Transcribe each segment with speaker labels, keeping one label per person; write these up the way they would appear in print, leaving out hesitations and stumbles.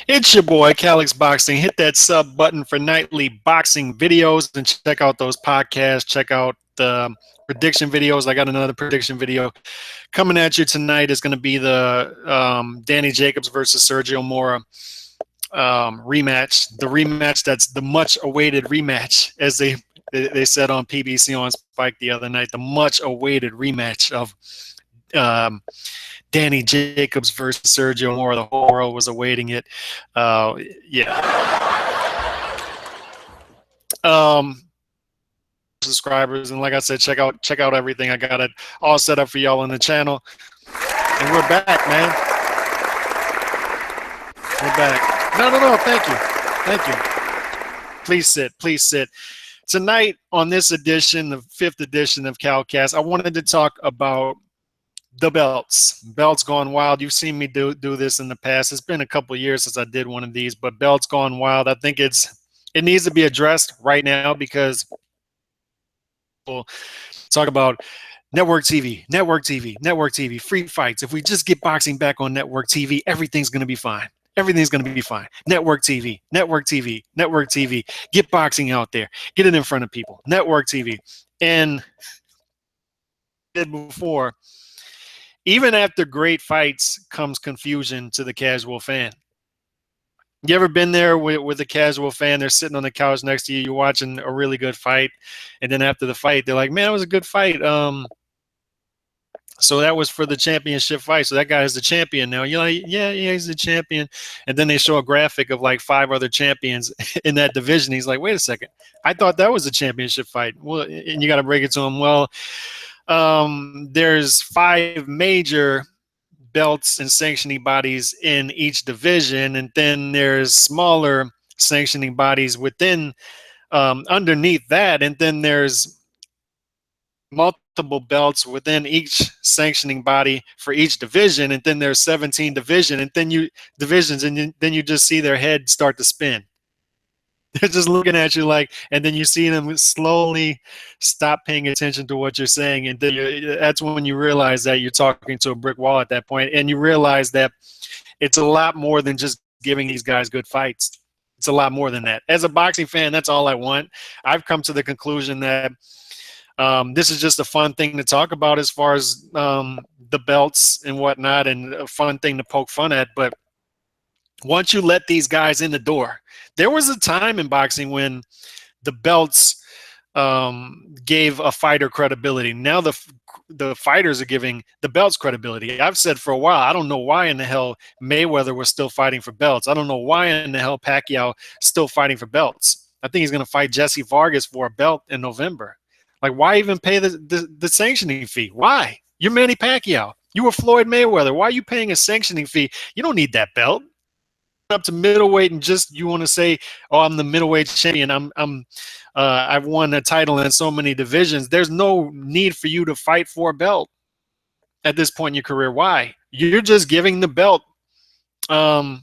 Speaker 1: It's your boy, Calix Boxing. Hit that sub button for nightly boxing videos and check out those podcasts. Check out the prediction videos. I got another prediction video coming at you tonight. Is going to be the Danny Jacobs versus Sergio Mora rematch. The rematch that's the much-awaited rematch, as they said on PBC on Spike the other night. The much-awaited rematch of Danny Jacobs versus Sergio Mora. The whole world was awaiting it. Yeah. Subscribers, and like I said, check out everything. I got it all set up for y'all on the channel, and we're back, man. We're back. No. Thank you. Please sit. Tonight on this edition, the 5th edition of Calcast, I wanted to talk about the belts gone wild. You've seen me do this in the past. It's been a couple of years since I did one of these, but belts gone wild. I think it needs to be addressed right now because people talk about network TV, free fights. If we just get boxing back on network TV, everything's going to be fine. Network TV. Get boxing out there. Get it in front of people. Network TV. And did before. Even after great fights comes confusion to the casual fan. You ever been there with a casual fan? They're sitting on the couch next to you. You're watching a really good fight. And then after the fight, they're like, man, it was a good fight. So that was for the championship fight. So that guy is the champion now. You're like, yeah, he's the champion. And then they show a graphic of like 5 other champions in that division. He's like, wait a second. I thought that was a championship fight. Well, and you got to break it to him. Well, there's 5 major belts and sanctioning bodies in each division, and then there's smaller sanctioning bodies within underneath that, and then there's multiple belts within each sanctioning body for each division, and then there's 17 divisions, and then you just see their head start to spin. They're just looking at you like, and then you see them slowly stop paying attention to what you're saying. And then that's when you realize that you're talking to a brick wall at that point. And you realize that it's a lot more than just giving these guys good fights. It's a lot more than that. As a boxing fan, that's all I want. I've come to the conclusion that this is just a fun thing to talk about as far as the belts and whatnot, and a fun thing to poke fun at. But once you let these guys in the door, there was a time in boxing when the belts gave a fighter credibility. Now the fighters are giving the belts credibility. I've said for a while, I don't know why in the hell Mayweather was still fighting for belts. I don't know why in the hell Pacquiao still fighting for belts. I think he's going to fight Jesse Vargas for a belt in November. Like, why even pay the sanctioning fee? Why? You're Manny Pacquiao. You were Floyd Mayweather. Why are you paying a sanctioning fee? You don't need that belt. Up to middleweight and just you want to say, oh, I'm the middleweight champion. I've won a title in so many divisions. There's no need for you to fight for a belt at this point in your career. Why? You're just giving the belt. Happy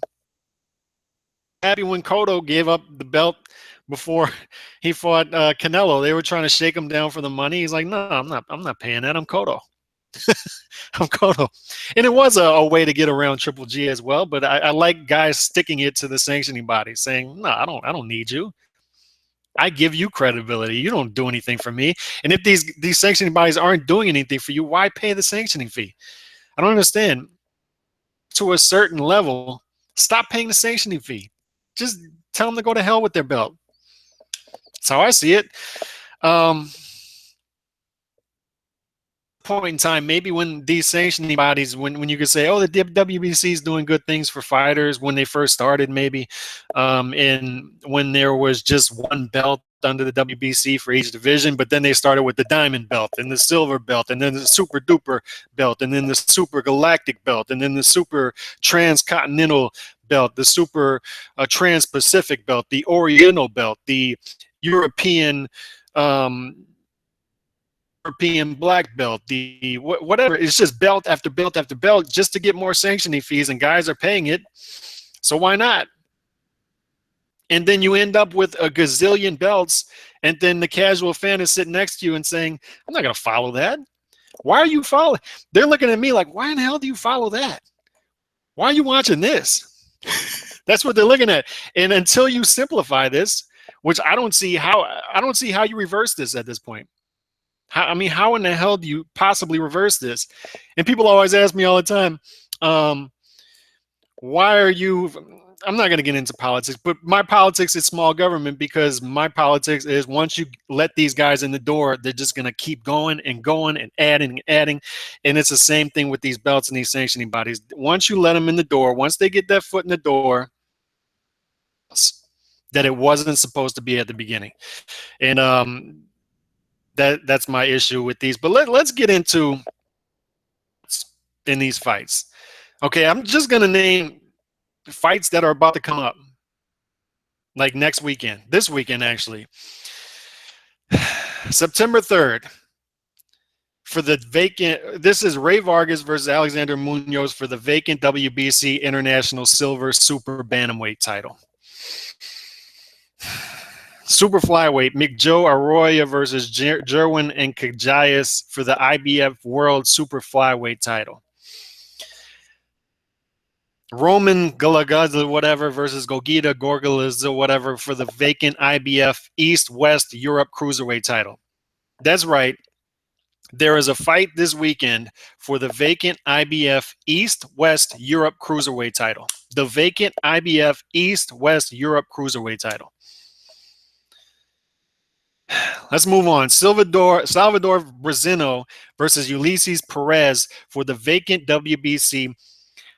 Speaker 1: when Cotto gave up the belt before he fought Canelo. They were trying to shake him down for the money. He's like, no, I'm not paying that. I'm Cotto. I'm Cotto. And it was a way to get around Triple G as well, but I like guys sticking it to the sanctioning body, saying, no, I don't need you. I give you credibility. You don't do anything for me. And if these sanctioning bodies aren't doing anything for you, why pay the sanctioning fee? I don't understand. To a certain level, stop paying the sanctioning fee. Just tell them to go to hell with their belt. That's how I see it. Point in time, maybe when these sanctioning bodies, when you could say, oh, the WBC is doing good things for fighters when they first started, maybe, and when there was just one belt under the WBC for each division, but then they started with the diamond belt and the silver belt and then the super duper belt and then the super galactic belt and then the super transcontinental belt, the super trans-Pacific belt, the oriental belt, the European black belt, the whatever. It's just belt after belt after belt just to get more sanctioning fees, and guys are paying it. So why not? And then you end up with a gazillion belts, and then the casual fan is sitting next to you and saying, I'm not going to follow that. Why are you following? They're looking at me like, why in the hell do you follow that? Why are you watching this? That's what they're looking at. And until you simplify this, which I don't see how you reverse this at this point. How in the hell do you possibly reverse this? And people always ask me all the time, why are you, I'm not going to get into politics, but my politics is small government, because my politics is once you let these guys in the door, they're just going to keep going and adding and adding. And it's the same thing with these belts and these sanctioning bodies. Once you let them in the door, once they get that foot in the door, that it wasn't supposed to be at the beginning. And that's my issue with these. But let's get into in these fights. Okay, I'm just going to name fights that are about to come up, like next weekend, this weekend actually. September 3rd, for the vacant, this is Ray Vargas versus Alexander Munoz for the vacant WBC International Silver Super Bantamweight title. Super flyweight, McJoe Arroyo versus Jerwin and Kajayas for the IBF World Super Flyweight title. Roman Galagaz whatever versus Gogita Gorgaliz whatever for the vacant IBF East-West Europe Cruiserweight title. That's right. There is a fight this weekend for the vacant IBF East-West Europe Cruiserweight title. The vacant IBF East-West Europe Cruiserweight title. Let's move on. Salvador Brazino versus Ulysses Perez for the vacant WBC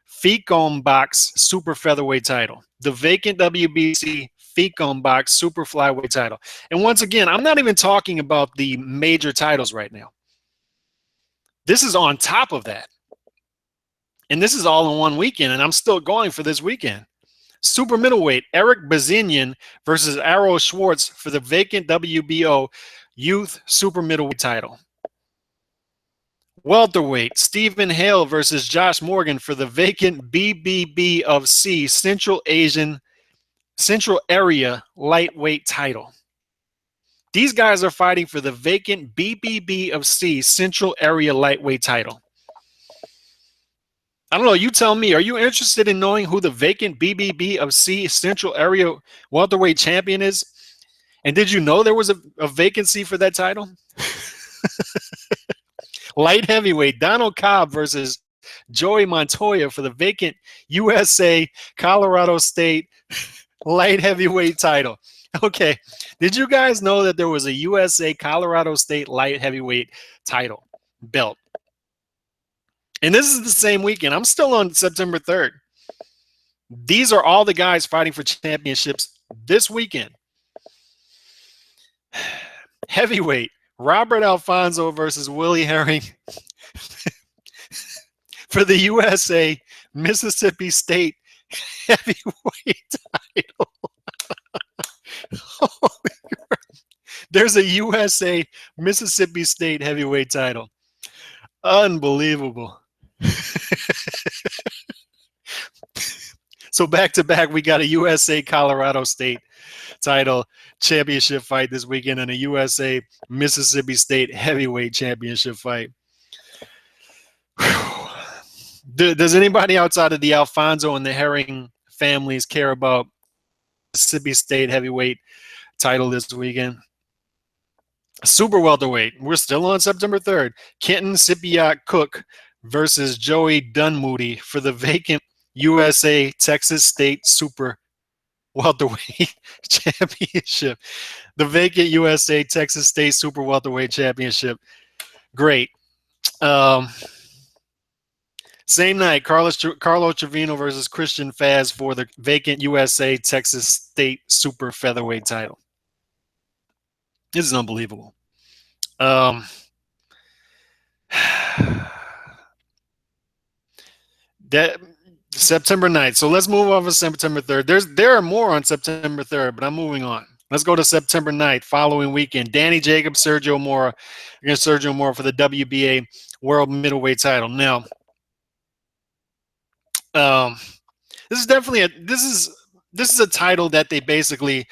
Speaker 1: Ficom Box Super Featherweight title. The vacant WBC Ficom Box Super Flyweight title. And once again, I'm not even talking about the major titles right now. This is on top of that. And this is all in one weekend, and I'm still going for this weekend. Super middleweight, Eric Bazinian versus Arrow Schwartz for the vacant WBO Youth Super Middleweight title. Welterweight, Stephen Hale versus Josh Morgan for the vacant BBB of C Central Area Lightweight title. These guys are fighting for the vacant BBB of C Central Area Lightweight title. I don't know, you tell me, are you interested in knowing who the vacant BBB of C Central Area Welterweight champion is? And did you know there was a vacancy for that title? Light heavyweight, Donald Cobb versus Joey Montoya for the vacant USA Colorado State light heavyweight title. Okay, did you guys know that there was a USA Colorado State light heavyweight title belt? And this is the same weekend. I'm still on September 3rd. These are all the guys fighting for championships this weekend. Heavyweight, Robert Alfonso versus Willie Herring for the USA Mississippi State heavyweight title. There's a USA Mississippi State heavyweight title. Unbelievable. So back to back, we got a USA Colorado State title championship fight this weekend and a USA Mississippi State heavyweight championship fight. Does anybody outside of the Alfonso and the Herring families care about Mississippi State heavyweight title this weekend? Super welterweight, we're still on September 3rd. Kenton Sipiak Cook versus Joey Dunmoody for the vacant USA Texas State Super Welterweight Championship. The vacant USA Texas State Super Welterweight Championship. Great. Same night, Carlos Trevino versus Christian Faz for the vacant USA Texas State Super Featherweight title. This is unbelievable. That September 9th. So let's move on to September 3rd. There are more on September 3rd, but I'm moving on. Let's go to September 9th, following weekend. Danny Jacobs, Sergio Mora against Sergio Mora for the WBA World Middleweight title. Now, this is definitely this is a title that they basically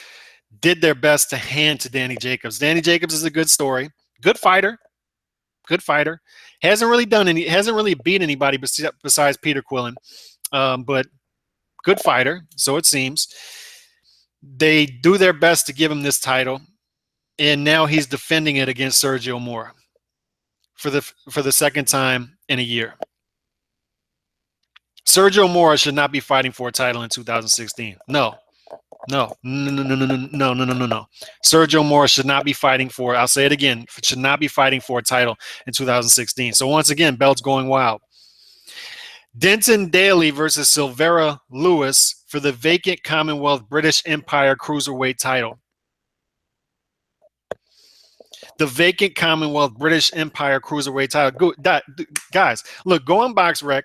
Speaker 1: did their best to hand to Danny Jacobs. Danny Jacobs is a good story, good fighter. Hasn't really beat anybody besides Peter Quillen, but good fighter, so it seems. They do their best to give him this title, and now he's defending it against Sergio Mora for the second time in a year. Sergio Mora should not be fighting for a title in 2016. No. Sergio Mora should not be fighting for, I'll say it again, should not be fighting for a title in 2016. So once again, belts going wild. Denton Daly versus Silvera Lewis for the vacant Commonwealth British Empire Cruiserweight title. The vacant Commonwealth British Empire Cruiserweight title. Guys, look, go on BoxRec,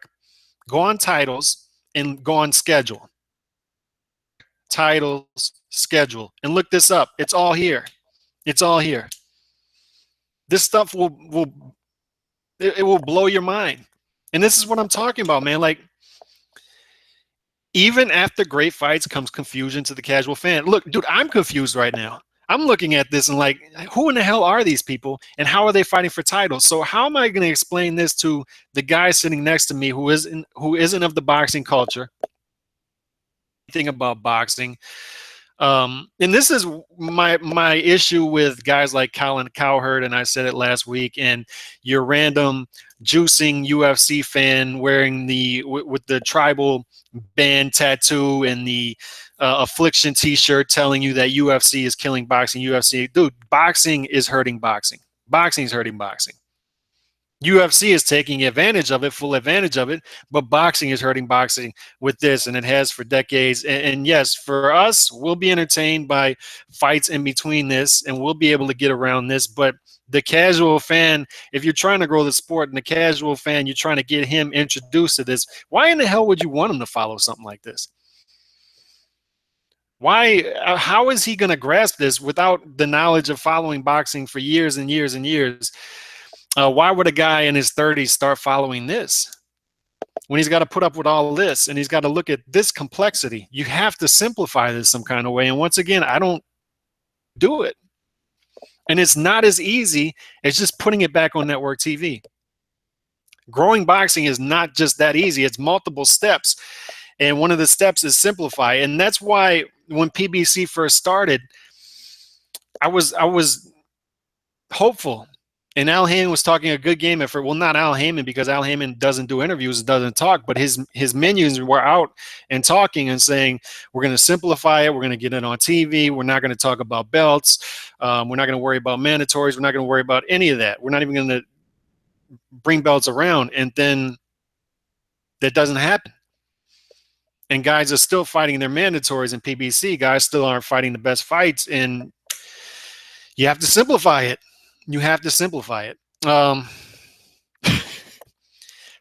Speaker 1: go on titles, and go on schedule. Titles, schedule, and look this up. It's all here. It's all here. This stuff will blow your mind. And this is what I'm talking about, man. Like, even after great fights comes confusion to the casual fan. Look, dude, I'm confused right now. I'm looking at this and like, who in the hell are these people and how are they fighting for titles? So how am I going to explain this to the guy sitting next to me who isn't of the boxing culture? Anything about boxing? And this is my issue with guys like Colin Cowherd, and I said it last week, and your random juicing UFC fan wearing with the tribal band tattoo and the affliction t-shirt telling you that UFC is killing boxing. UFC, dude, boxing is hurting boxing. Boxing is hurting boxing. UFC is taking advantage of it, full advantage of it, but boxing is hurting boxing with this, and it has for decades. And yes, for us, we'll be entertained by fights in between this, and we'll be able to get around this. But the casual fan, if you're trying to grow the sport, and the casual fan, you're trying to get him introduced to this, why in the hell would you want him to follow something like this? Why? How is he going to grasp this without the knowledge of following boxing for years and years and years? Why would a guy in his 30s start following this when he's got to put up with all this and he's got to look at this complexity? You have to simplify this some kind of way. And once again, I don't do it. And it's not as easy as just putting it back on network TV. Growing boxing is not just that easy. It's multiple steps. And one of the steps is simplify. And that's why when PBC first started, I was hopeful. And Al Heyman was talking a good game effort. Well, not Al Heyman, because Al Heyman doesn't do interviews, doesn't talk, but his minions were out and talking and saying, we're going to simplify it. We're going to get it on TV. We're not going to talk about belts. We're not going to worry about mandatories. We're not going to worry about any of that. We're not even going to bring belts around. And then that doesn't happen. And guys are still fighting their mandatories in PBC. Guys still aren't fighting the best fights. And you have to simplify it. You have to simplify it.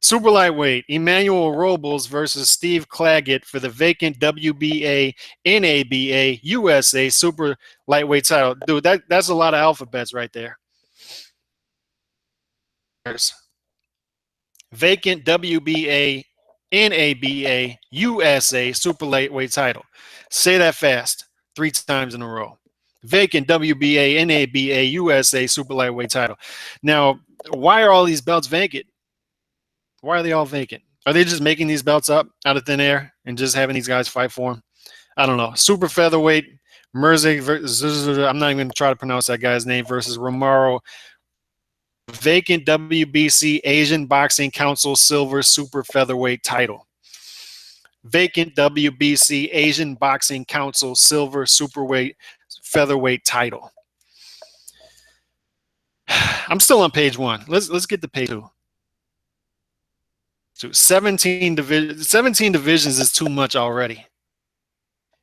Speaker 1: Super lightweight, Emmanuel Robles versus Steve Claggett for the vacant WBA, NABA, USA super lightweight title. Dude, that's a lot of alphabets right there. Vacant WBA, NABA, USA super lightweight title. Say that fast 3 times in a row. Vacant WBA, NABA, USA super lightweight title. Now, why are all these belts vacant? Why are they all vacant? Are they just making these belts up out of thin air and just having these guys fight for them? I don't know. Super featherweight, Merzig, I'm not even going to try to pronounce that guy's name, versus Romero. Vacant WBC Asian Boxing Council silver super featherweight title. Vacant WBC Asian Boxing Council silver superweight featherweight title. I'm still on page 1. Let's get to page 2. So 17 divisions is too much already.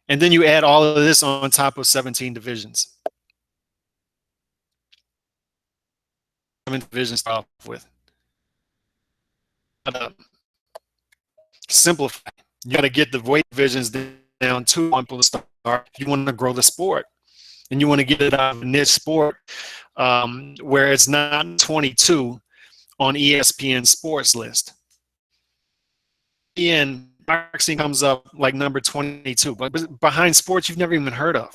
Speaker 1: And then you add all of this on top of 17 divisions. 7 divisions to start off with. Simplify. You got to get the weight divisions down to 1 to start. You want to grow the sport. And you want to get it out of a niche sport where it's not 22 on ESPN sports list. And boxing comes up like number 22, but behind sports you've never even heard of.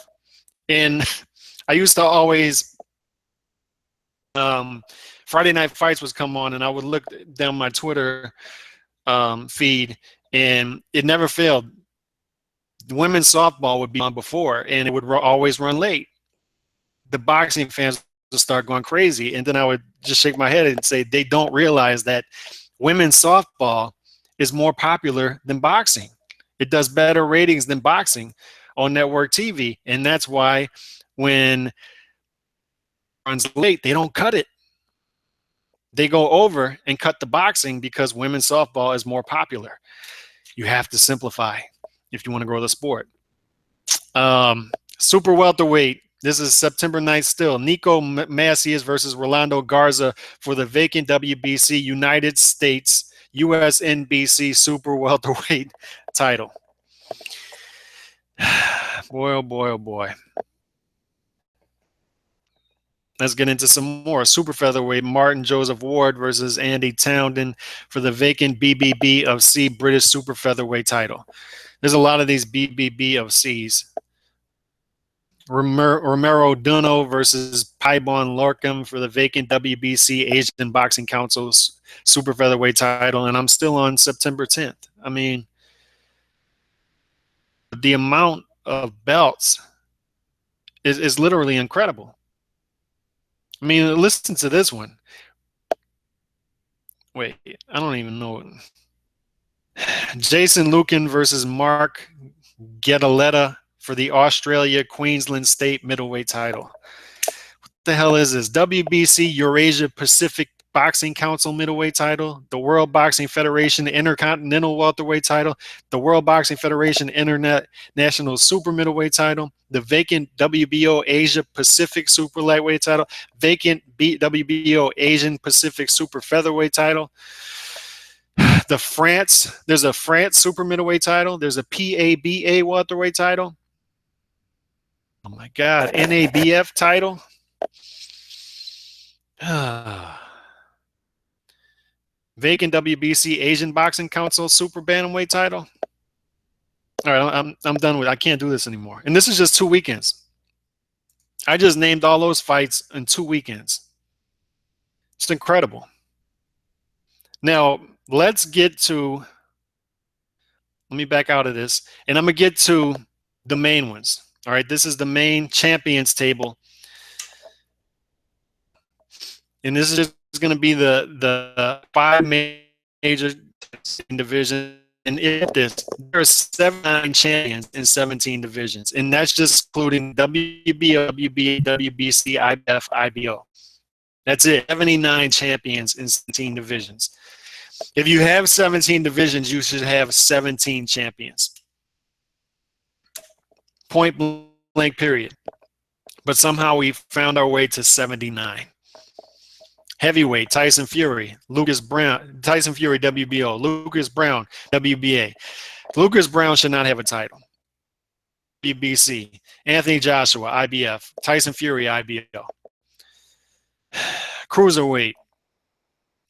Speaker 1: And I used to always, Friday Night Fights was come on, and I would look down my Twitter feed, and it never failed. women's softball would be on before, and it would always run late. The boxing fans would start going crazy, and then I would just shake my head and say they don't realize that women's softball is more popular than boxing. It does better ratings than boxing on network TV, and that's why when it runs late, they don't cut it. They go over and cut the boxing because women's softball is more popular. You have to simplify if you want to grow the sport. Super welterweight. This is September 9th still. Nico Macias versus Rolando Garza for the vacant WBC United States USNBC super welterweight title. Boy, oh boy, oh boy. Let's get into some more. Super featherweight, Martin Joseph Ward versus Andy Townsend for the vacant BBB of C British super featherweight title. There's a lot of these BBB of Cs. Romero Duno versus Pybon Lorcam for the vacant WBC Asian Boxing Council's super featherweight title, and I'm still on September 10th. I mean, the amount of belts is literally incredible. I mean, listen to this one. Wait, I don't even know. Jason Lucan versus Mark Gedaletta for the Australia Queensland State middleweight title. What the hell is this? WBC Eurasia Pacific Boxing Council middleweight title, the World Boxing Federation Intercontinental welterweight title, the World Boxing Federation International super middleweight title, the vacant WBO Asia Pacific super lightweight title, vacant WBO Asian Pacific super featherweight title. There's a France super middleweight title. There's a PABA welterweight title. Oh my God, NABF title. Vacant WBC Asian Boxing Council super bantamweight title. All right, I'm done with it. I can't do this anymore. And this is just 2 weekends. I just named all those fights in 2 weekends. It's incredible. Now, let's get to, let me back out of this, and I'm going to get to the main ones. All right, this is the main champions table. And this is just going to be the 5 major divisions. And there are 79 champions in 17 divisions. And that's just including WBO, WBA, WBC, IBF, IBO. That's it. 79 champions in 17 divisions. If you have 17 divisions, you should have 17 champions. Point blank, period. But somehow we found our way to 79. Heavyweight, Tyson Fury, Lucas Brown, Tyson Fury, WBO, Lucas Brown, WBA. Lucas Brown should not have a title. WBC, Anthony Joshua, IBF, Tyson Fury, IBO. Cruiserweight,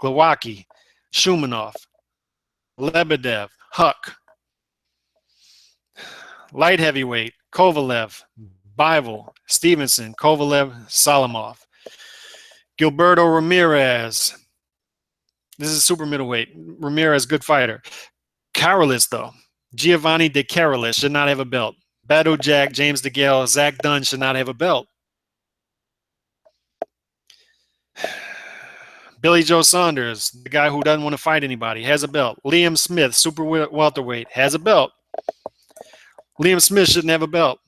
Speaker 1: Glowacki, Shumanov, Lebedev, Huck. Light heavyweight, Kovalev, Bivol, Stevenson, Kovalev, Salamov. Gilberto Ramirez. This is super middleweight. Ramirez, good fighter. Carolis, though. Giovanni De Carolis should not have a belt. Badu Jack, James DeGale, Zach Dunn should not have a belt. Billy Joe Saunders, the guy who doesn't want to fight anybody, has a belt. Liam Smith, super welterweight, has a belt. Liam Smith shouldn't have a belt.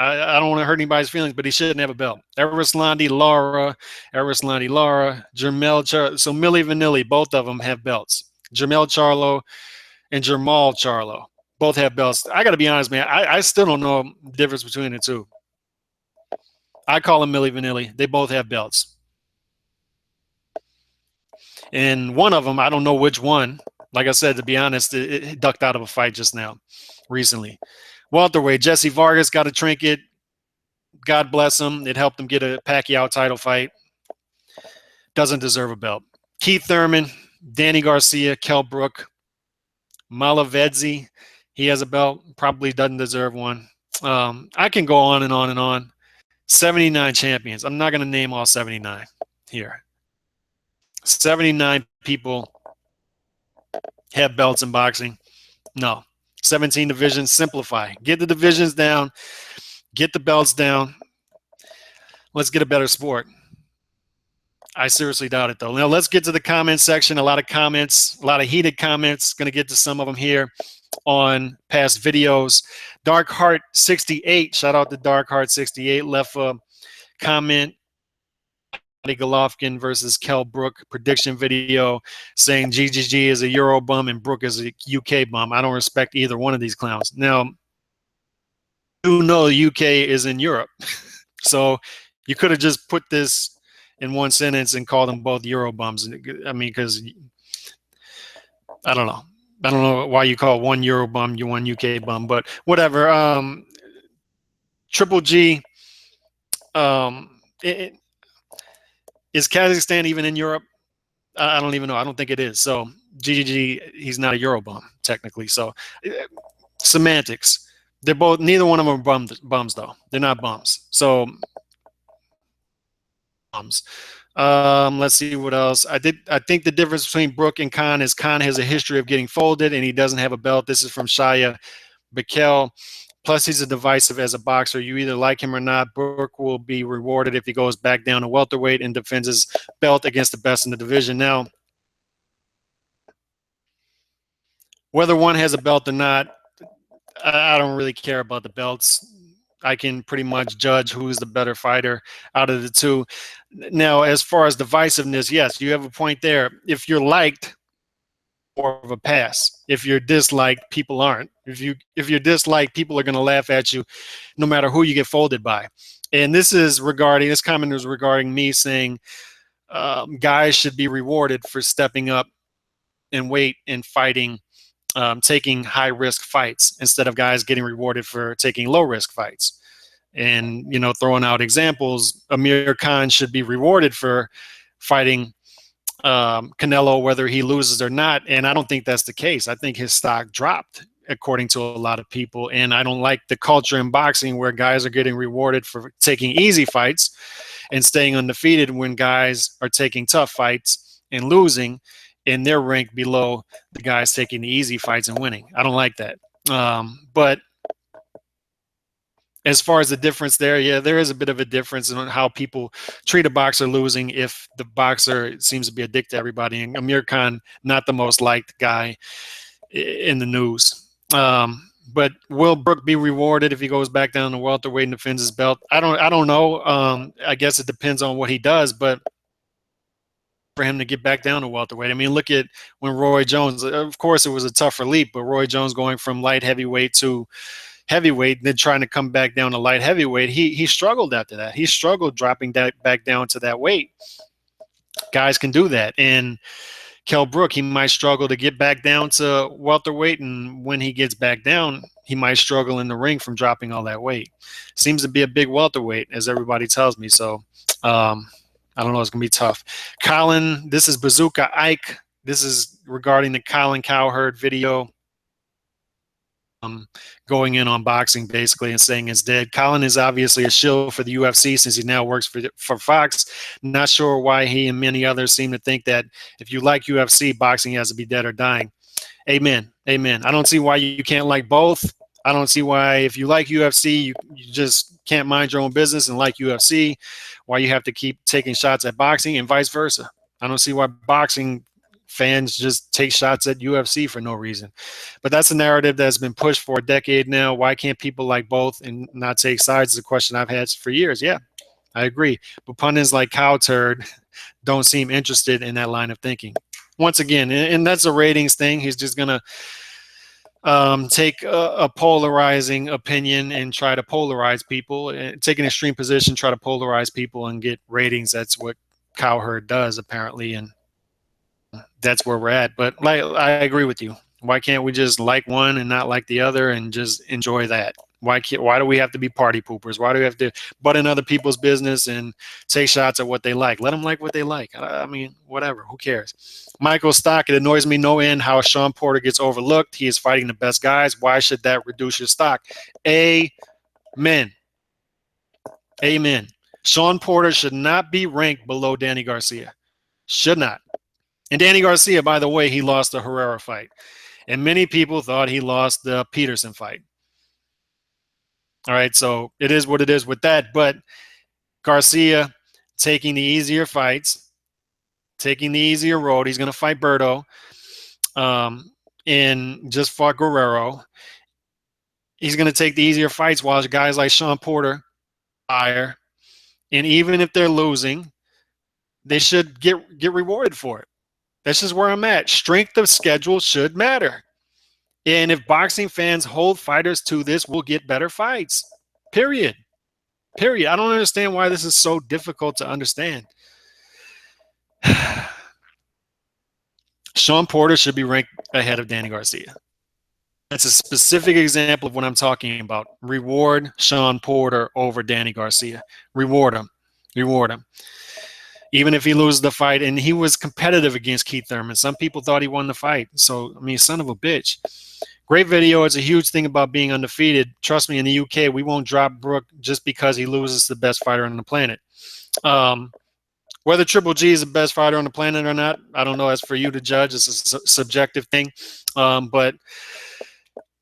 Speaker 1: I don't want to hurt anybody's feelings, but he shouldn't have a belt. Erislandy Lara, Jermel so Millie Vanilli, both of them have belts. Jermel Charlo and Jermal Charlo both have belts. I got to be honest, man. I still don't know the difference between the two. I call them Millie Vanilli. They both have belts. And one of them, I don't know which one. Like I said, to be honest, it ducked out of a fight just now, recently. Welterweight, Jesse Vargas got a trinket. God bless him. It helped him get a Pacquiao title fight. Doesn't deserve a belt. Keith Thurman, Danny Garcia, Kell Brook, Malavedzi. He has a belt. Probably doesn't deserve one. I can go on and on and on. 79 champions. I'm not going to name all 79 here. 79 people have belts in boxing. No. 17 divisions, simplify. Get the divisions down, get the belts down. Let's get a better sport. I seriously doubt it, though. Now, let's get to the comment section. A lot of comments, a lot of heated comments. Going to get to some of them here on past videos. Dark Heart 68, shout out to Dark Heart 68, left a comment. Golovkin versus Kell Brook prediction video saying GGG is a Euro bum and Brook is a UK bum. I don't respect either one of these clowns. Now, you know the UK is in Europe. So you could have just put this in one sentence and called them both Euro bums. I mean, because I don't know. I don't know why you call one Euro bum, you one UK bum, but whatever. Triple G, is Kazakhstan even in Europe? I don't even know. I don't think it is. So GGG, he's not a Euro bum technically. So semantics. They're both. Neither one of them are bums though. They're not bums. So bums. Let's see what else. I think the difference between Brook and Khan is Khan has a history of getting folded and he doesn't have a belt. This is from Shaya Bakel. Plus, he's a divisive as a boxer. You either like him or not. Brook will be rewarded if he goes back down to welterweight and defends his belt against the best in the division. Now, whether one has a belt or not, I don't really care about the belts. I can pretty much judge who's the better fighter out of the two. Now, as far as divisiveness, yes, you have a point there. If you're liked, more of a pass. If you're disliked, people aren't. If you're disliked, people are going to laugh at you no matter who you get folded by. And this comment is regarding me saying guys should be rewarded for stepping up in weight and fighting, taking high-risk fights instead of guys getting rewarded for taking low-risk fights. And, throwing out examples, Amir Khan should be rewarded for fighting Canelo, whether he loses or not. And I don't think that's the case. I think his stock dropped, according to a lot of people. And I don't like the culture in boxing where guys are getting rewarded for taking easy fights and staying undefeated when guys are taking tough fights and losing, and they're ranked below the guys taking the easy fights and winning. I don't like that. But as far as the difference there, yeah, there is a bit of a difference in how people treat a boxer losing if the boxer seems to be a dick to everybody. And Amir Khan, not the most liked guy in the news. But will Brook be rewarded if he goes back down to welterweight and defends his belt? I don't know. I guess it depends on what he does, but for him to get back down to welterweight. I mean, look at when Roy Jones, of course it was a tougher leap, but Roy Jones going from light heavyweight to heavyweight, then trying to come back down to light heavyweight, he struggled after that. He struggled dropping that back down to that weight. Guys can do that. And Kell Brook, he might struggle to get back down to welterweight, and when he gets back down, he might struggle in the ring from dropping all that weight. Seems to be a big welterweight, as everybody tells me. So I don't know. It's going to be tough. Colin, this is Bazooka Ike. This is regarding the Colin Cowherd video. Going in on boxing basically and saying it's dead. Colin is obviously a shill for the UFC since he now works for Fox. Not sure why he and many others seem to think that if you like UFC, boxing has to be dead or dying. Amen. Amen. I don't see why you can't like both. I don't see why if you like UFC, you just can't mind your own business and like UFC, why you have to keep taking shots at boxing and vice versa. I don't see why boxing fans just take shots at UFC for no reason. But that's a narrative that's been pushed for a decade now. Why can't people like both and not take sides is a question I've had for years. Yeah, I agree. But pundits like Cowturd don't seem interested in that line of thinking. Once again, and that's a ratings thing. He's just going to take a polarizing opinion and try to polarize people, and take an extreme position, try to polarize people and get ratings. That's what Cowherd does, apparently, and that's where we're at. But I agree with you. Why can't we just like one and not like the other and just enjoy that? Why do we have to be party poopers? Why do we have to butt in other people's business and take shots at what they like? Let them like what they like. I mean, whatever. Who cares? Michael Stock, it annoys me no end how Sean Porter gets overlooked. He is fighting the best guys. Why should that reduce your stock? Amen. Amen. Sean Porter should not be ranked below Danny Garcia. Should not. And Danny Garcia, by the way, he lost the Herrera fight. And many people thought he lost the Peterson fight. All right, so it is what it is with that. But Garcia taking the easier fights, taking the easier road. He's going to fight Berto, and just fought Guerrero. He's going to take the easier fights while guys like Sean Porter higher. And even if they're losing, they should get rewarded for it. That's just where I'm at. Strength of schedule should matter. And if boxing fans hold fighters to this, we'll get better fights. Period. Period. I don't understand why this is so difficult to understand. Sean Porter should be ranked ahead of Danny Garcia. That's a specific example of what I'm talking about. Reward Sean Porter over Danny Garcia. Reward him. Reward him. Even if he loses the fight, and he was competitive against Keith Thurman. Some people thought he won the fight. So, I mean, son of a bitch. Great video. It's a huge thing about being undefeated. Trust me, in the UK, we won't drop Brook just because he loses the best fighter on the planet. Whether Triple G is the best fighter on the planet or not, I don't know. That's for you to judge. It's a subjective thing. But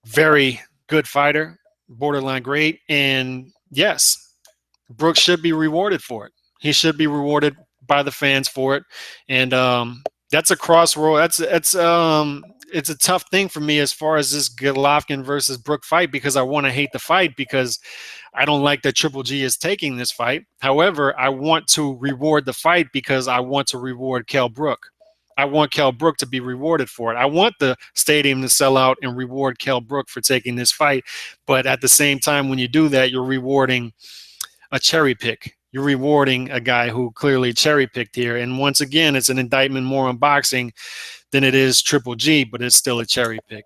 Speaker 1: very good fighter, borderline great. And yes, Brooks should be rewarded for it. He should be rewarded by the fans for it. And that's a crossroad. It's a tough thing for me as far as this Golovkin versus Brook fight, because I want to hate the fight because I don't like that Triple G is taking this fight. However, I want to reward the fight because I want to reward Kell Brook. I want Kell Brook to be rewarded for it. I want the stadium to sell out and reward Kell Brook for taking this fight. But at the same time, when you do that, you're rewarding a cherry pick. You're rewarding a guy who clearly cherry picked here. And once again, it's an indictment more on boxing than it is Triple G, but it's still a cherry pick.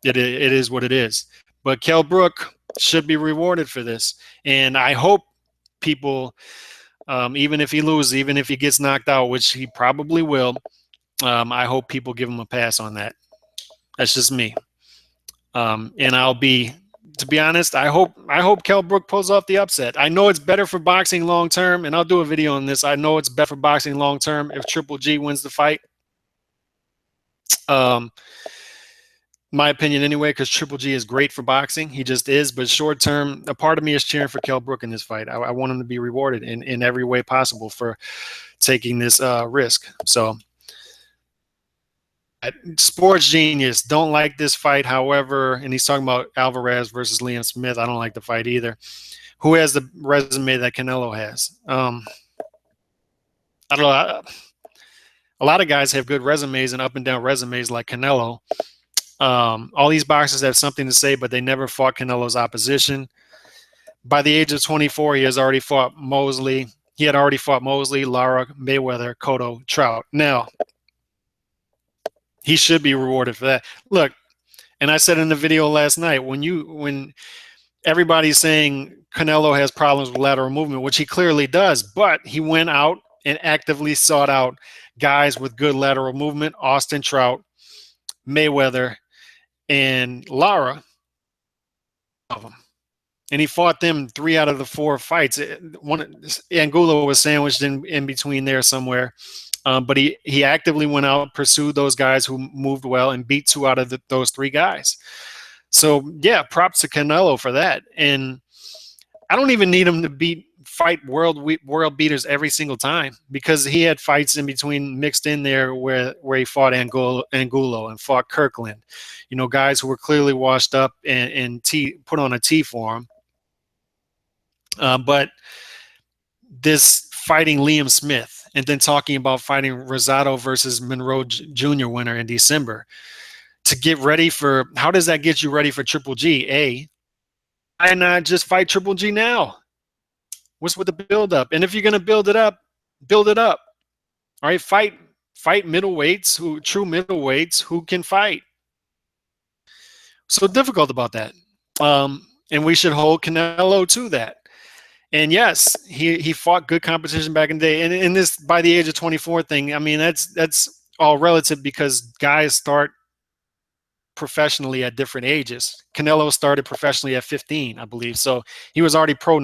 Speaker 1: It is what it is. But Kell Brook should be rewarded for this. And I hope people, even if he loses, even if he gets knocked out, which he probably will, I hope people give him a pass on that. That's just me. And I'll be, to be honest, I hope Kell Brook pulls off the upset. I know it's better for boxing long term, and I'll do a video on this. I know it's better for boxing long term if Triple G wins the fight. My opinion anyway, because Triple G is great for boxing. He just is. But short term, a part of me is cheering for Kell Brook in this fight. I want him to be rewarded in every way possible for taking this risk. So, Sports Genius, don't like this fight. However, and he's talking about Alvarez versus Liam Smith. I don't like the fight either. Who has the resume that Canelo has? I don't know. A lot of guys have good resumes and up and down resumes like Canelo. All these boxers have something to say, but they never fought Canelo's opposition. By the age of 24, he has already fought Mosley. He had already fought Mosley, Lara, Mayweather, Cotto, Trout. Now, he should be rewarded for that. Look, and I said in the video last night, when everybody's saying Canelo has problems with lateral movement, which he clearly does, but he went out and actively sought out guys with good lateral movement, Austin Trout, Mayweather, and Lara, of them. And he fought them 3 out of the 4 fights. Angulo was sandwiched in between there somewhere. But he actively went out, pursued those guys who moved well, and beat 2 out of those 3 guys. So, yeah, props to Canelo for that. And I don't even need him to fight world beaters every single time, because he had fights in between mixed in there where he fought Angulo and fought Kirkland. You know, guys who were clearly washed up and put on a T for him. But this fighting Liam Smith, and then talking about fighting Rosado versus Monroe Jr. winner in December, to get ready for, how does that get you ready for Triple G? Why not just fight Triple G now? What's with the build-up? And if you're going to build it up, build it up. All right, fight middleweights, true middleweights who can fight. So difficult about that. And we should hold Canelo to that. And yes, he fought good competition back in the day. And in this, by the age of 24 thing, I mean, that's all relative, because guys start professionally at different ages. Canelo started professionally at 15, I believe. So he was already pro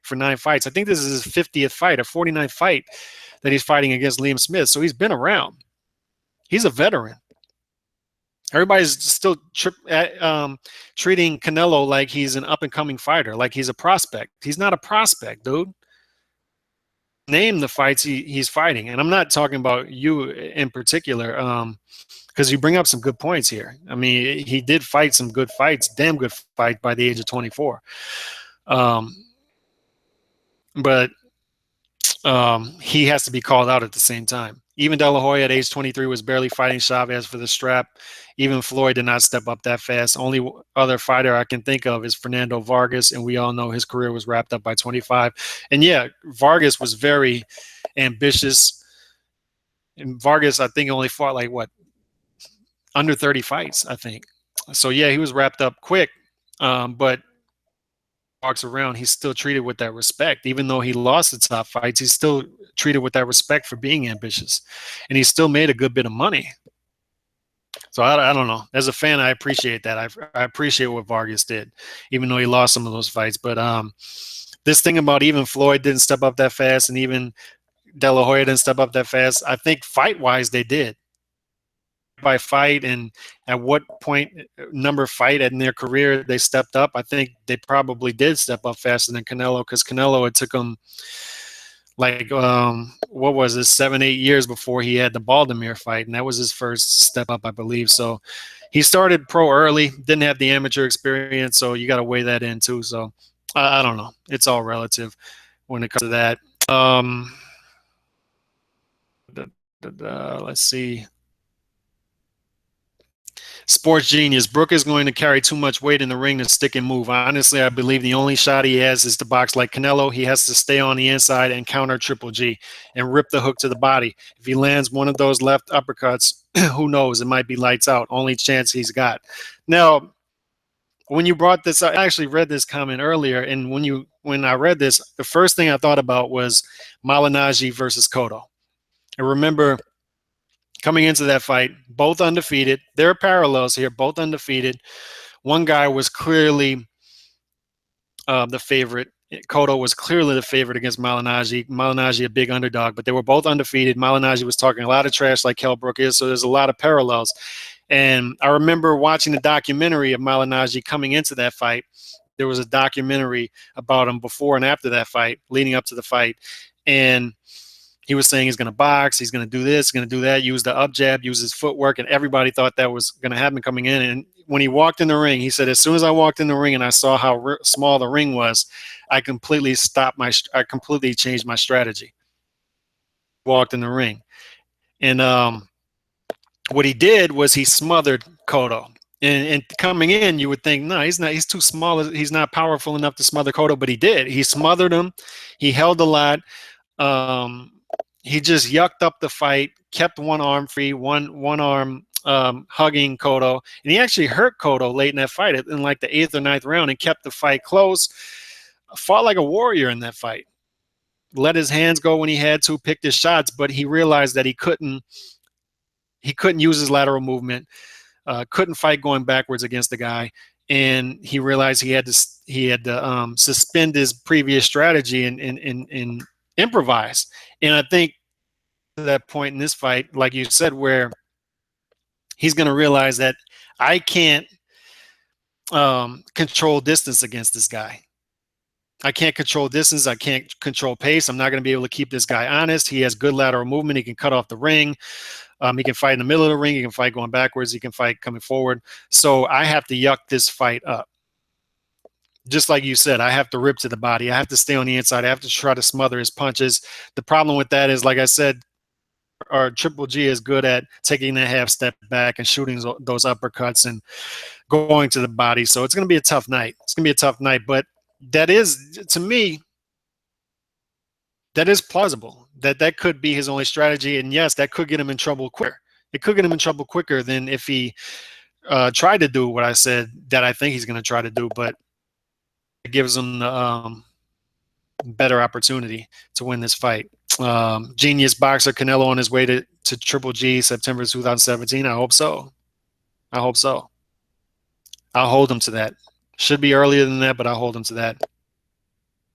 Speaker 1: for 9 fights. I think this is his 50th fight, a 49th fight that he's fighting against Liam Smith. So he's been around. He's a veteran. Everybody's still treating Canelo like he's an up and coming fighter, like he's a prospect. He's not a prospect, dude. Name the fights he's fighting, and I'm not talking about you in particular, because you bring up some good points here. I mean, he did fight some good fights, damn good fight by the age of 24. Um, but he has to be called out at the same time. Even De La Hoya at age 23 was barely fighting Chavez for the strap. Even Floyd did not step up that fast. Only other fighter I can think of is Fernando Vargas, and we all know his career was wrapped up by 25. And yeah, Vargas was very ambitious. And Vargas, I think, only fought like what, under 30 fights, I think. So yeah, he was wrapped up quick. But walks around, he's still treated with that respect. Even though he lost the top fights, he's still treated with that respect for being ambitious. And he still made a good bit of money. So I don't know. As a fan, I appreciate that. I appreciate what Vargas did, even though he lost some of those fights. But this thing about even Floyd didn't step up that fast, and even De La Hoya didn't step up that fast. I think fight-wise they did. By fight and at what point number fight in their career they stepped up, I think they probably did step up faster than Canelo, because Canelo, it took him like what was it, 7-8 years before he had the Baldomir fight, and that was his first step up, I believe. So he started pro early, didn't have the amateur experience, so you got to weigh that in too. So I don't know, it's all relative when it comes to that. Let's see. Sports Genius. Brook is going to carry too much weight in the ring to stick and move. Honestly, I believe the only shot he has is to box like Canelo. He has to stay on the inside and counter Triple G and rip the hook to the body. If he lands one of those left uppercuts, who knows? It might be lights out. Only chance he's got. Now, when you brought this up, I actually read this comment earlier, and when I read this, the first thing I thought about was Malignaggi versus Cotto. I remember coming into that fight, both undefeated. There are parallels here, both undefeated. One guy was clearly the favorite. Cotto was clearly the favorite against Malignaggi. Malignaggi, a big underdog, but they were both undefeated. Malignaggi was talking a lot of trash like Kell Brook is, so there's a lot of parallels. And I remember watching the documentary of Malignaggi coming into that fight. There was a documentary about him before and after that fight, leading up to the fight. And he was saying he's going to box, he's going to do this, going to do that, use the up jab, use his footwork, and everybody thought that was going to happen coming in. And when he walked in the ring, he said, as soon as I walked in the ring and I saw how small the ring was, I completely changed my strategy. Walked in the ring. And what he did was he smothered Cotto. And coming in, you would think, no, he's too small. He's not powerful enough to smother Cotto, but he did. He smothered him. He held a lot. He just yucked up the fight, kept one arm free, one arm hugging Cotto, and he actually hurt Cotto late in that fight in like the 8th or 9th round and kept the fight close. Fought like a warrior in that fight. Let his hands go when he had to, picked his shots, but he realized that he couldn't use his lateral movement, couldn't fight going backwards against the guy, and he realized he had to suspend his previous strategy and improvise. And I think to that point in this fight, like you said, where he's going to realize that I can't control distance against this guy. I can't control distance. I can't control pace. I'm not going to be able to keep this guy honest. He has good lateral movement. He can cut off the ring. He can fight in the middle of the ring. He can fight going backwards. He can fight coming forward. So I have to yuck this fight up. Just like you said, I have to rip to the body. I have to stay on the inside. I have to try to smother his punches. The problem with that is, like I said, our Triple G is good at taking that half step back and shooting those uppercuts and going to the body. So it's going to be a tough night. It's going to be a tough night. But that is, to me, that is plausible. That could be his only strategy. And yes, that could get him in trouble quicker. It could get him in trouble quicker than if he tried to do what I said that I think he's going to try to do. But it gives him the better opportunity to win this fight. Genius boxer Canelo on his way to Triple G September 2017. I hope so. I hope so. I'll hold him to that. Should be earlier than that, but I'll hold him to that.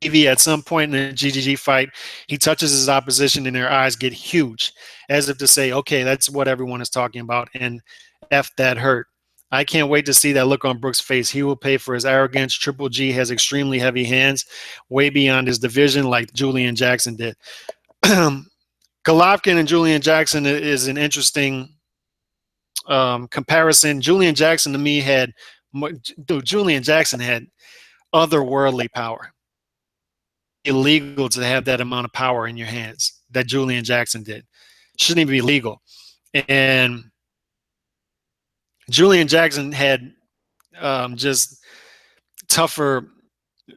Speaker 1: TV at some point in the GGG fight, he touches his opposition and their eyes get huge, as if to say, okay, that's what everyone is talking about. And F that hurt. I can't wait to see that look on Brooks' face. He will pay for his arrogance. Triple G has extremely heavy hands, way beyond his division, like Julian Jackson did. Golovkin and Julian Jackson is an interesting comparison. Julian Jackson to me had, dude, Julian Jackson had otherworldly power. Illegal to have that amount of power in your hands that Julian Jackson did. Shouldn't even be legal. And Julian Jackson had just tougher,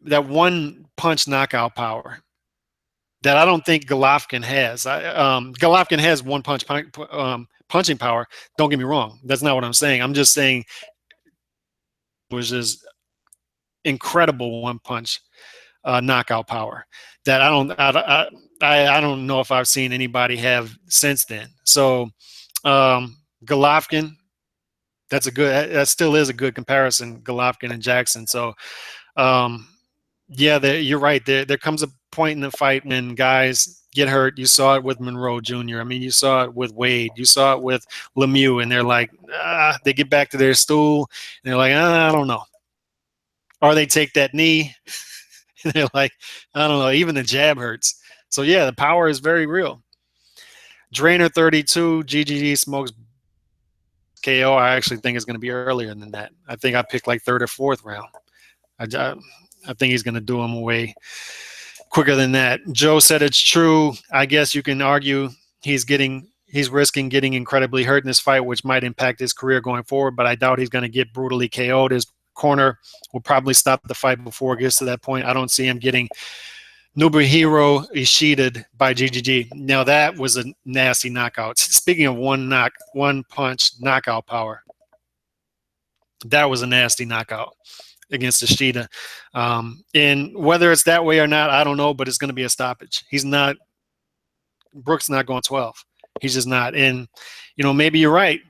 Speaker 1: that one punch knockout power that I don't think Golovkin has. Golovkin has one punch punching power. Don't get me wrong. That's not what I'm saying. I'm just saying it was just incredible one punch knockout power that I don't know if I've seen anybody have since then. So Golovkin, that still is a good comparison, Golovkin and Jackson. So yeah, you're right. There comes a point in the fight when guys get hurt. You saw it with Monroe Jr. I mean, you saw it with Wade. You saw it with Lemieux, and they're like, they get back to their stool, and they're like, I don't know. Or they take that knee, and they're like, I don't know. Even the jab hurts. So yeah, the power is very real. Drainer 32, GGG smokes KO. I actually think it's going to be earlier than that. I think I picked like third or fourth round. I think he's going to do him away quicker than that. Joe said it's true. I guess you can argue he's risking getting incredibly hurt in this fight, which might impact his career going forward, but I doubt he's going to get brutally KO'd. His corner will probably stop the fight before it gets to that point. I don't see him getting Nobuhiro Ishida by GGG. Now that was a nasty knockout. Speaking of one punch knockout power, that was a nasty knockout against Ishida. And whether it's that way or not, I don't know, but it's going to be a stoppage. Brooks not going 12. He's just not. And, maybe you're right.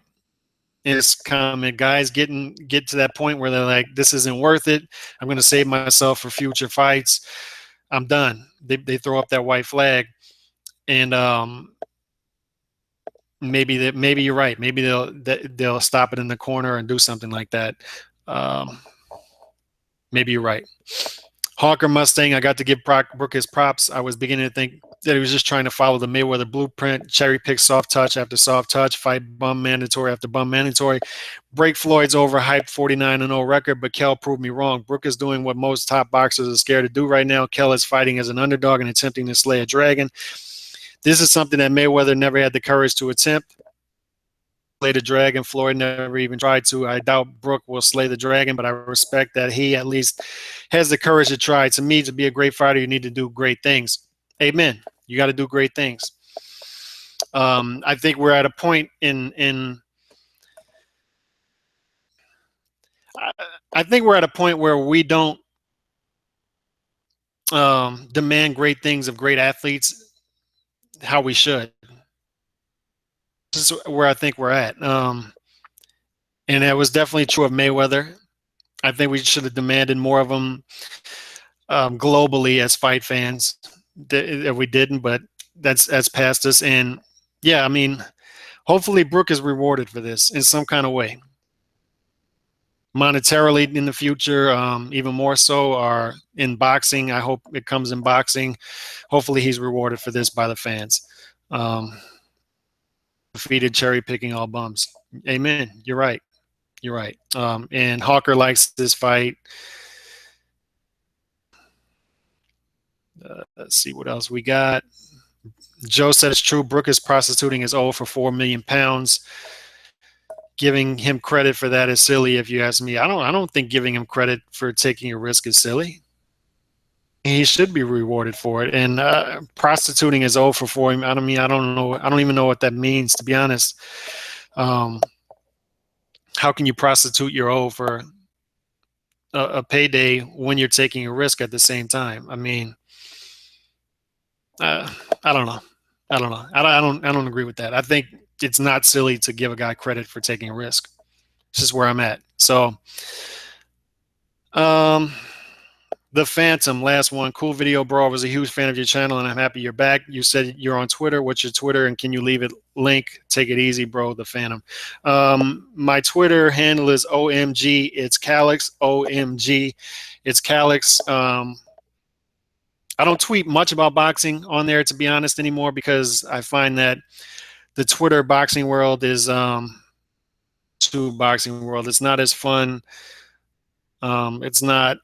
Speaker 1: It's common. Guys get to that point where they're like, this isn't worth it. I'm going to save myself for future fights. I'm done. They throw up that white flag. And maybe you're right. Maybe they'll stop it in the corner and do something like that. Maybe you're right. Hawker Mustang, I got to give Brook his props. I was beginning to think that he was just trying to follow the Mayweather blueprint, cherry pick soft touch after soft touch, fight bum mandatory after bum mandatory, break Floyd's overhyped 49-0 record, but Kell proved me wrong. Brook is doing what most top boxers are scared to do right now. Kell is fighting as an underdog and attempting to slay a dragon. This is something that Mayweather never had the courage to attempt. Slay the dragon. Floyd never even tried to. I doubt Brook will slay the dragon, but I respect that he at least has the courage to try. To me, to be a great fighter, you need to do great things. Amen. You got to do great things. I think we're at a point I think we're at a point where we don't demand great things of great athletes how we should. This is where I think we're at. And that was definitely true of Mayweather. I think we should have demanded more of them globally as fight fans. That we didn't, but that's past us. And yeah, I mean, hopefully Brook is rewarded for this in some kind of way. Monetarily in the future, even more so, or in boxing. I hope it comes in boxing. Hopefully he's rewarded for this by the fans. Defeated cherry picking all bums. Amen. You're right. You're right. And Hawker likes this fight. Let's see what else we got. Joe said it's true. Brook is prostituting his old for 4 million pounds. Giving him credit for that is silly, if you ask me. I don't think giving him credit for taking a risk is silly. He should be rewarded for it. And prostituting his old for 4 million. I don't know. I don't even know what that means, to be honest. How can you prostitute your old for a payday when you're taking a risk at the same time? I mean, I don't know. I don't agree with that. I think it's not silly to give a guy credit for taking a risk. This is where I'm at. So, The Phantom, last one. Cool video, bro. I was a huge fan of your channel, and I'm happy you're back. You said you're on Twitter. What's your Twitter, and can you leave it link? Take it easy, bro. The Phantom. My Twitter handle is OMG. It's Calix. OMG. It's Calix. I don't tweet much about boxing on there, to be honest, anymore, because I find that the Twitter boxing world is to boxing world. It's not as fun. It's not.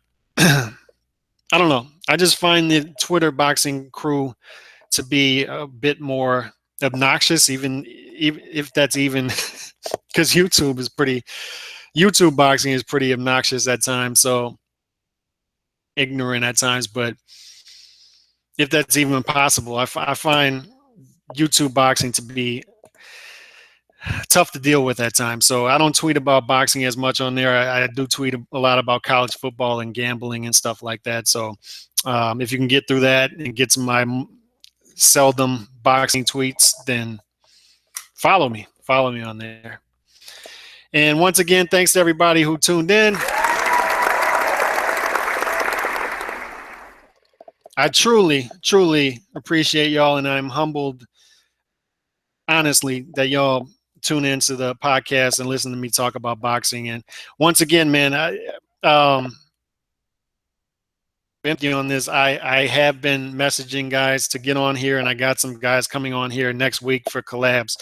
Speaker 1: I don't know. I just find the Twitter boxing crew to be a bit more obnoxious, even if that's even because YouTube boxing is pretty obnoxious at times. So ignorant at times, but if that's even possible, I find YouTube boxing to be tough to deal with at times. So I don't tweet about boxing as much on there. I do tweet a lot about college football and gambling and stuff like that. So if you can get through that and get to my seldom boxing tweets, then follow me on there. And once again, thanks to everybody who tuned in. I truly appreciate y'all, and I'm humbled, honestly, that y'all tune into the podcast and listen to me talk about boxing. And once again, man, empty on this. I have been messaging guys to get on here, and I got some guys coming on here next week for collabs.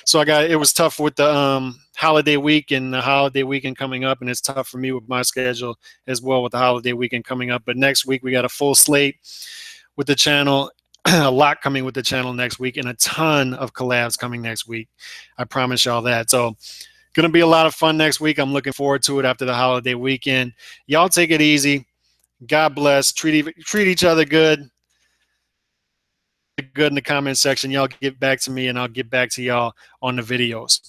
Speaker 1: So it was tough with the holiday week and the holiday weekend coming up, and it's tough for me with my schedule as well with the holiday weekend coming up. But next week we got a full slate with the channel. A lot coming with the channel next week, and a ton of collabs coming next week. I promise y'all that. So going to be a lot of fun next week. I'm looking forward to it after the holiday weekend. Y'all take it easy. God bless. Treat each other good. Good in the comment section. Y'all get back to me, and I'll get back to y'all on the videos.